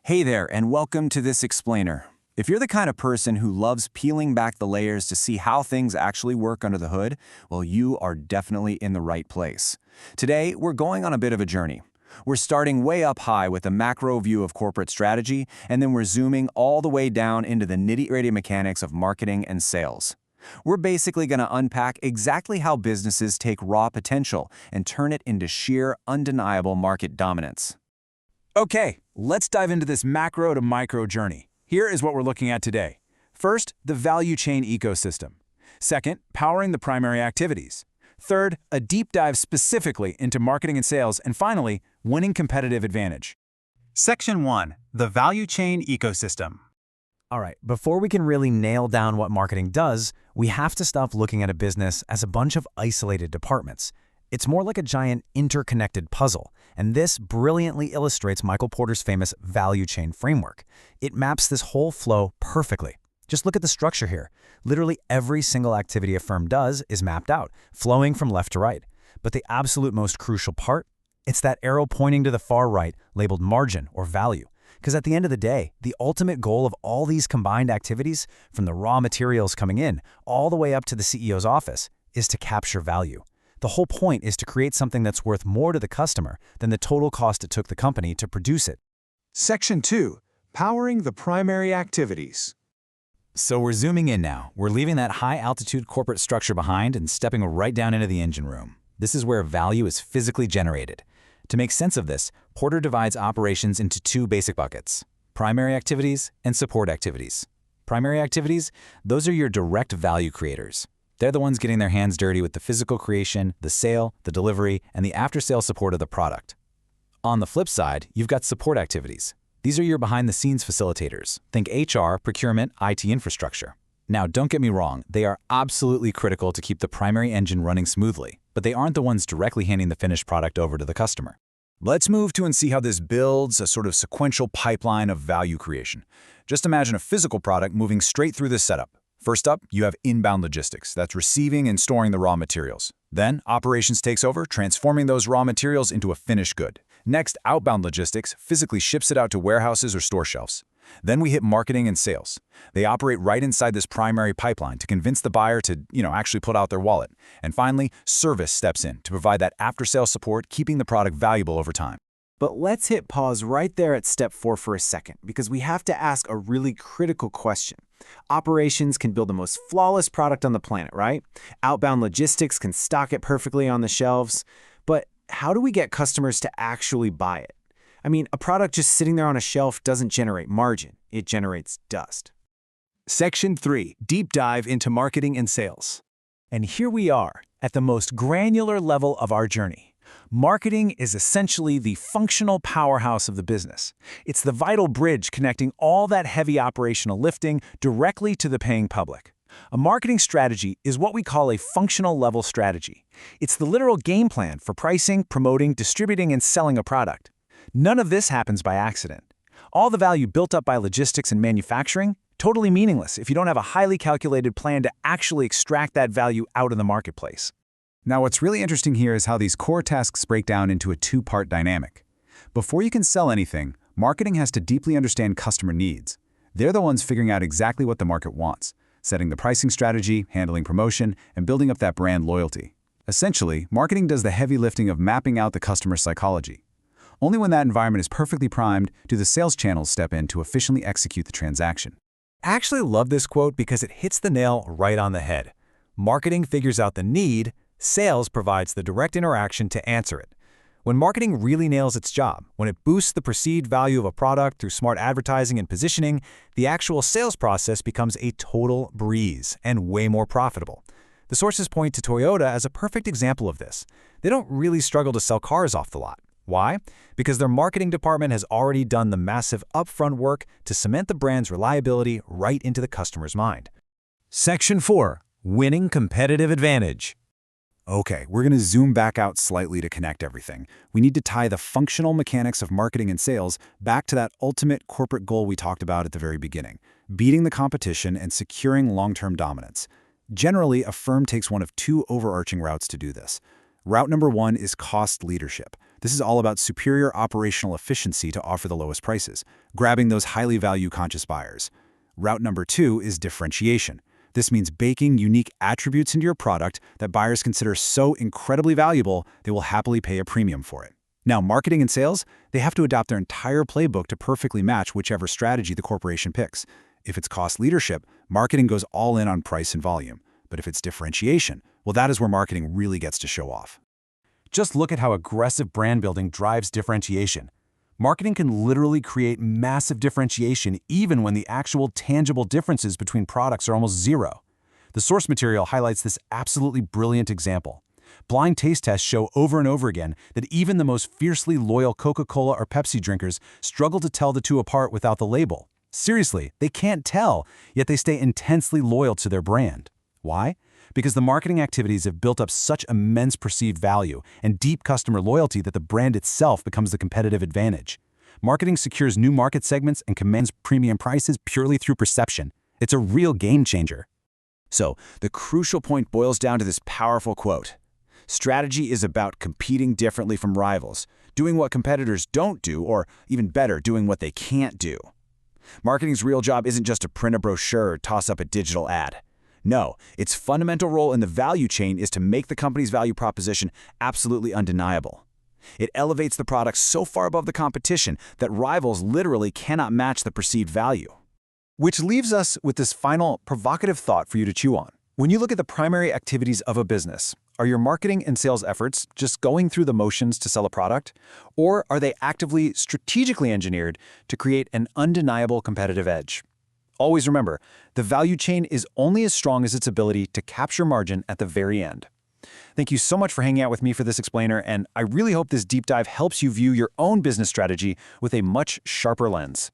Hey there, and welcome to this explainer. If you're the kind of person who loves peeling back the layers to see how things actually work under the hood, well, you are definitely in the right place. Today, we're going on a bit of a journey. We're starting way up high with a macro view of corporate strategy, and then we're zooming all the way down into the nitty-gritty mechanics of marketing and sales. We're basically going to unpack exactly how businesses take raw potential and turn it into sheer, undeniable market dominance. Okay, let's dive into this macro to micro journey. Here is what we're looking at today. First, the value chain ecosystem. Second, powering the primary activities. Third, a deep dive specifically into marketing and sales. And finally, winning competitive advantage. Section 1. The value chain ecosystem. All right, before we can really nail down what marketing does, we have to stop looking at a business as a bunch of isolated departments. It's more like a giant interconnected puzzle, and this brilliantly illustrates Michael Porter's famous value chain framework. It maps this whole flow perfectly. Just look at the structure here. Literally every single activity a firm does is mapped out, flowing from left to right. But the absolute most crucial part? It's that arrow pointing to the far right, labeled margin or value. Because at the end of the day, the ultimate goal of all these combined activities, from the raw materials coming in all the way up to the CEO's office, is to capture value. The whole point is to create something that's worth more to the customer than the total cost it took the company to produce it. Section 2. Powering the primary activities. So we're zooming in now. We're leaving that high-altitude corporate structure behind and stepping right down into the engine room. This is where value is physically generated. To make sense of this, Porter divides operations into two basic buckets: primary activities and support activities. Primary activities, those are your direct value creators. They're the ones getting their hands dirty with the physical creation, the sale, the delivery, and the after-sale support of the product. On the flip side, you've got support activities. These are your behind-the-scenes facilitators. Think HR, procurement, IT infrastructure. Now, don't get me wrong, they are absolutely critical to keep the primary engine running smoothly, but they aren't the ones directly handing the finished product over to the customer. Let's move to and see how this builds a sort of sequential pipeline of value creation. Just imagine a physical product moving straight through this setup. First up, you have inbound logistics. That's receiving and storing the raw materials. Then, operations takes over, transforming those raw materials into a finished good. Next, outbound logistics physically ships it out to warehouses or store shelves. Then we hit marketing and sales. They operate right inside this primary pipeline to convince the buyer to, actually put out their wallet. And finally, service steps in to provide that after-sales support, keeping the product valuable over time. But let's hit pause right there at step 4 for a second, because we have to ask a really critical question. Operations can build the most flawless product on the planet, right? Outbound logistics can stock it perfectly on the shelves. But how do we get customers to actually buy it? I mean, a product just sitting there on a shelf doesn't generate margin. It generates dust. Section 3. Deep dive into marketing and sales. And here we are, at the most granular level of our journey. Marketing is essentially the functional powerhouse of the business. It's the vital bridge connecting all that heavy operational lifting directly to the paying public. A marketing strategy is what we call a functional level strategy. It's the literal game plan for pricing, promoting, distributing, and selling a product. None of this happens by accident. All the value built up by logistics and manufacturing, totally meaningless if you don't have a highly calculated plan to actually extract that value out of the marketplace. Now, what's really interesting here is how these core tasks break down into a two-part dynamic. Before you can sell anything, marketing has to deeply understand customer needs. They're the ones figuring out exactly what the market wants, setting the pricing strategy, handling promotion, and building up that brand loyalty. Essentially, marketing does the heavy lifting of mapping out the customer psychology. Only when that environment is perfectly primed do the sales channels step in to efficiently execute the transaction. I actually love this quote because it hits the nail right on the head. Marketing figures out the need, sales provides the direct interaction to answer it. When marketing really nails its job, when it boosts the perceived value of a product through smart advertising and positioning, the actual sales process becomes a total breeze and way more profitable. The sources point to Toyota as a perfect example of this. They don't really struggle to sell cars off the lot. Why? Because their marketing department has already done the massive upfront work to cement the brand's reliability right into the customer's mind. Section 4. Winning competitive advantage. Okay, we're going to zoom back out slightly to connect everything. We need to tie the functional mechanics of marketing and sales back to that ultimate corporate goal we talked about at the very beginning: beating the competition and securing long-term dominance. Generally, a firm takes one of two overarching routes to do this. Route number 1 is cost leadership. This is all about superior operational efficiency to offer the lowest prices, grabbing those highly value-conscious buyers. Route number 2 is differentiation. This means baking unique attributes into your product that buyers consider so incredibly valuable they will happily pay a premium for it. Now, marketing and sales, they have to adopt their entire playbook to perfectly match whichever strategy the corporation picks. If it's cost leadership, marketing goes all in on price and volume. But if it's differentiation, well, that is where marketing really gets to show off. Just look at how aggressive brand building drives differentiation. Marketing can literally create massive differentiation even when the actual tangible differences between products are almost zero. The source material highlights this absolutely brilliant example. Blind taste tests show over and over again that even the most fiercely loyal Coca-Cola or Pepsi drinkers struggle to tell the two apart without the label. Seriously, they can't tell, yet they stay intensely loyal to their brand. Why? Because the marketing activities have built up such immense perceived value and deep customer loyalty that the brand itself becomes the competitive advantage. Marketing secures new market segments and commands premium prices purely through perception. It's a real game changer. So, the crucial point boils down to this powerful quote. Strategy is about competing differently from rivals, doing what competitors don't do, or even better, doing what they can't do. Marketing's real job isn't just to print a brochure or toss up a digital ad. No, its fundamental role in the value chain is to make the company's value proposition absolutely undeniable. It elevates the product so far above the competition that rivals literally cannot match the perceived value. Which leaves us with this final provocative thought for you to chew on. When you look at the primary activities of a business, are your marketing and sales efforts just going through the motions to sell a product? Or are they actively, strategically engineered to create an undeniable competitive edge? Always remember, the value chain is only as strong as its ability to capture margin at the very end. Thank you so much for hanging out with me for this explainer, and I really hope this deep dive helps you view your own business strategy with a much sharper lens.